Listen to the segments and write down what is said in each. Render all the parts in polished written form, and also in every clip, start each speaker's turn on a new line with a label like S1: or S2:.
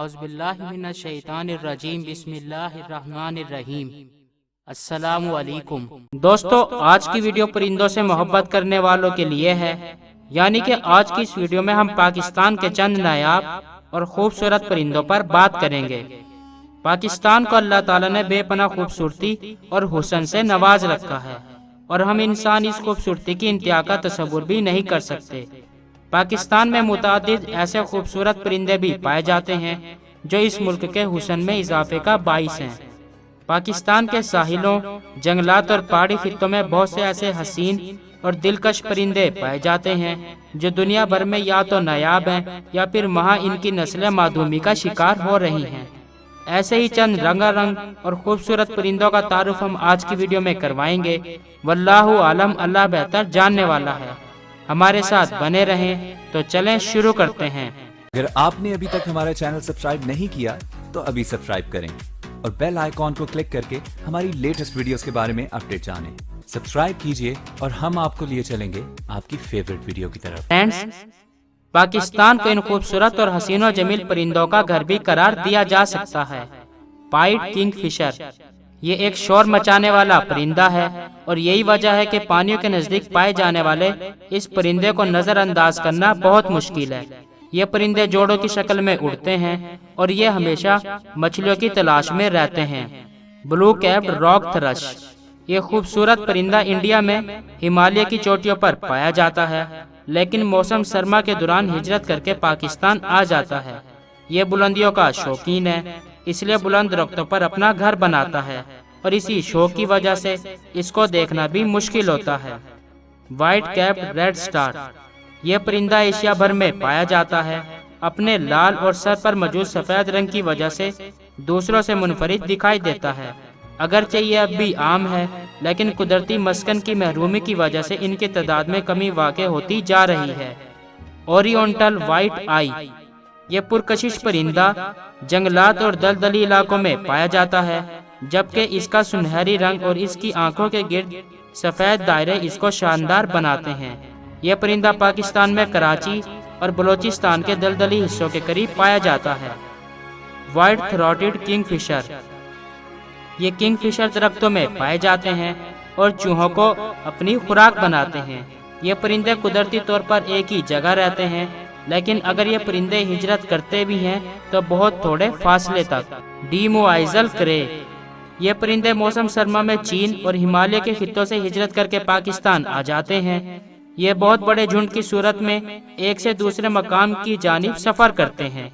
S1: اعوذ باللہ من الشیطان الرجیم بسم اللہ الرحمن الرحیم۔ السلام علیکم دوستو، آج کی ویڈیو پرندوں سے محبت کرنے والوں کے لیے ہے، یعنی کہ آج کی اس ویڈیو میں ہم پاکستان کے چند نایاب اور خوبصورت پرندوں پر بات کریں گے۔ پاکستان کو اللہ تعالیٰ نے بے پناہ خوبصورتی اور حسن سے نواز رکھا ہے، اور ہم انسان اس خوبصورتی کی انتہا کا تصور بھی نہیں کر سکتے۔ پاکستان میں متعدد ایسے خوبصورت پرندے بھی پائے جاتے ہیں جو اس ملک کے حسن میں اضافے کا باعث ہیں۔ پاکستان کے ساحلوں، جنگلات اور پہاڑی خطوں میں بہت سے ایسے حسین اور دلکش پرندے پائے جاتے ہیں جو دنیا بھر میں یا تو نایاب ہیں یا پھر وہاں ان کی نسلیں معدومی کا شکار ہو رہی ہیں۔ ایسے ہی چند رنگا رنگ اور خوبصورت پرندوں کا تعارف ہم آج کی ویڈیو میں کروائیں گے۔ واللہ عالم، اللہ بہتر جاننے والا ہے۔ ہمارے ساتھ بنے رہیں، تو چلیں شروع کرتے ہیں۔
S2: اگر آپ نے ابھی تک ہمارا چینل سبسکرائب نہیں کیا تو ابھی سبسکرائب کریں اور بیل آئیکن کو کلک کر کے ہماری لیٹسٹ ویڈیوز کے بارے میں اپڈیٹ جانیں۔ سبسکرائب کیجئے اور ہم آپ کو لیے چلیں گے آپ کی فیورٹ ویڈیو کی طرف۔
S1: فرینڈز، پاکستان کو ان خوبصورت اور حسین و جمیل پرندوں کا گھر بھی قرار دیا جا سکتا ہے۔ پائٹ کنگ فشر یہ ایک شور مچانے والا پرندہ ہے، اور یہی وجہ ہے کہ پانیوں کے نزدیک پائے جانے والے اس پرندے کو نظر انداز کرنا بہت مشکل ہے۔ یہ پرندے جوڑوں کی شکل میں اڑتے ہیں اور یہ ہمیشہ مچھلیوں کی تلاش میں رہتے ہیں۔ بلو کیپڈ راک تھرش یہ خوبصورت پرندہ انڈیا میں ہمالیہ کی چوٹیوں پر پایا جاتا ہے، لیکن موسم سرما کے دوران ہجرت کر کے پاکستان آ جاتا ہے۔ یہ بلندیوں کا شوقین ہے، اس لیے بلند درختوں پر اپنا گھر بناتا ہے، اور اسی شوق کی وجہ سے اس کو دیکھنا بھی مشکل ہوتا ہے۔ وائٹ کیپڈ ریڈ سٹار یہ پرندہ ایشیا بھر میں پایا جاتا ہے۔ اپنے لال اور سر پر موجود سفید رنگ کی وجہ سے دوسروں سے منفرد دکھائی دیتا ہے۔ اگرچہ یہ اب بھی عام ہے، لیکن قدرتی مسکن کی محرومی کی وجہ سے ان کی تعداد میں کمی واقع ہوتی جا رہی ہے۔ اورینٹل وائٹ آئی یہ پرکشش پرندہ جنگلات اور دلدلی علاقوں میں پایا جاتا ہے، جبکہ اس کا سنہری رنگ اور اس کی آنکھوں کے گرد سفید دائرے اس کو شاندار بناتے ہیں۔ یہ پرندہ پاکستان میں کراچی اور بلوچستان کے دلدلی حصوں کے قریب پایا جاتا ہے۔ وائٹ تھروٹڈ کنگ فشر یہ کنگ فشر درختوں میں پائے جاتے ہیں اور چوہوں کو اپنی خوراک بناتے ہیں۔ یہ پرندے قدرتی طور پر ایک ہی جگہ رہتے ہیں، لیکن اگر یہ پرندے ہجرت کرتے بھی ہیں تو بہت تھوڑے فاصلے تک۔ ڈیموائزل کرے یہ پرندے موسم سرما میں چین اور ہمالیہ کے خطوں سے ہجرت کر کے پاکستان آ جاتے ہیں۔ یہ بہت بڑے جھنڈ کی صورت میں ایک سے دوسرے مقام کی جانب سفر کرتے ہیں۔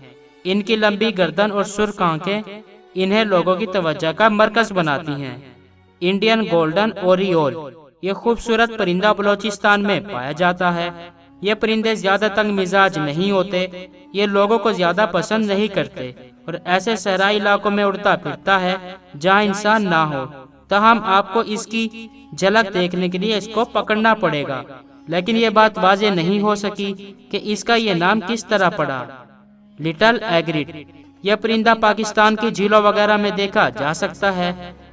S1: ان کی لمبی گردن اور سرخ آنکھیں انہیں لوگوں کی توجہ کا مرکز بناتی ہیں۔ انڈین گولڈن اوریول یہ خوبصورت پرندہ بلوچستان میں پایا جاتا ہے۔ یہ پرندے زیادہ تنگ مزاج نہیں ہوتے، یہ لوگوں کو زیادہ پسند نہیں کرتے اور ایسے صحرائی علاقوں میں اڑتا پھرتا ہے جہاں انسان نہ ہو۔ تاہم آپ کو اس کی جھلک دیکھنے کے لیے اس کو پکڑنا پڑے گا، لیکن یہ بات واضح نہیں ہو سکی کہ اس کا یہ نام کس طرح پڑا۔ لٹل ایگریٹ یہ پرندہ پاکستان کی جھیلوں وغیرہ میں دیکھا جا سکتا ہے۔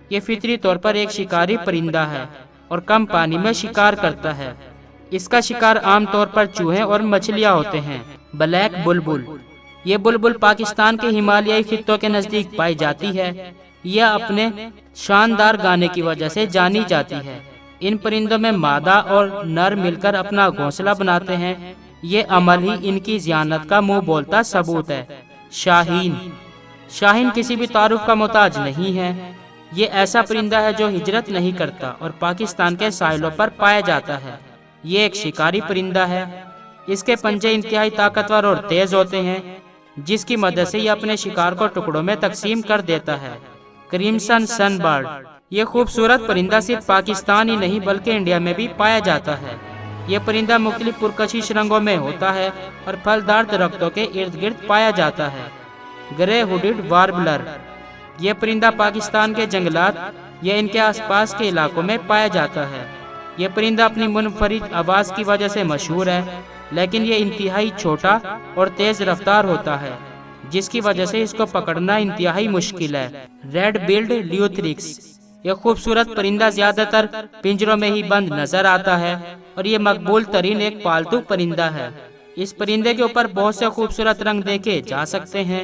S1: یہ فطری طور پر ایک شکاری پرندہ ہے اور کم پانی میں شکار کرتا ہے۔ اس کا شکار عام طور پر چوہے اور مچھلیاں ہوتے ہیں۔ بلیک بلبل یہ بلبل پاکستان کے ہمالیائی خطوں کے نزدیک پائی جاتی ہے۔ یہ اپنے شاندار گانے کی وجہ سے جانی جاتی ہے۔ ان پرندوں میں مادہ اور نر مل کر اپنا گھونسلہ بناتے ہیں۔ یہ عمل ہی ان کی ذہانت کا منہ بولتا ثبوت ہے۔ شاہین شاہین کسی بھی تعارف کا محتاج نہیں ہے۔ یہ ایسا پرندہ ہے جو ہجرت نہیں کرتا اور پاکستان کے ساحلوں پر پایا جاتا ہے۔ یہ ایک شکاری پرندہ ہے۔ اس کے پنجے انتہائی طاقتور اور تیز ہوتے ہیں، جس کی مدد سے یہ اپنے شکار کو ٹکڑوں میں تقسیم کر دیتا ہے۔ کرمسن سن برڈ یہ خوبصورت پرندہ صرف پاکستان ہی نہیں بلکہ انڈیا میں بھی پایا جاتا ہے۔ یہ پرندہ مختلف پرکشش رنگوں میں ہوتا ہے اور پھلدار درختوں کے ارد گرد پایا جاتا ہے۔ گرے ہوڈڈ واربلر یہ پرندہ پاکستان کے جنگلات یا ان کے آس پاس کے علاقوں میں پایا جاتا ہے۔ یہ پرندہ اپنی منفرد آواز کی وجہ سے مشہور ہے، لیکن یہ انتہائی چھوٹا اور تیز رفتار ہوتا ہے، جس کی وجہ سے اس کو پکڑنا انتہائی مشکل ہے۔ ریڈ بلڈ لیوتھرکس یہ خوبصورت پرندہ زیادہ تر پنجروں میں ہی بند نظر آتا ہے اور یہ مقبول ترین ایک پالتو پرندہ ہے۔ اس پرندے کے اوپر بہت سے خوبصورت رنگ دیکھے جا سکتے ہیں۔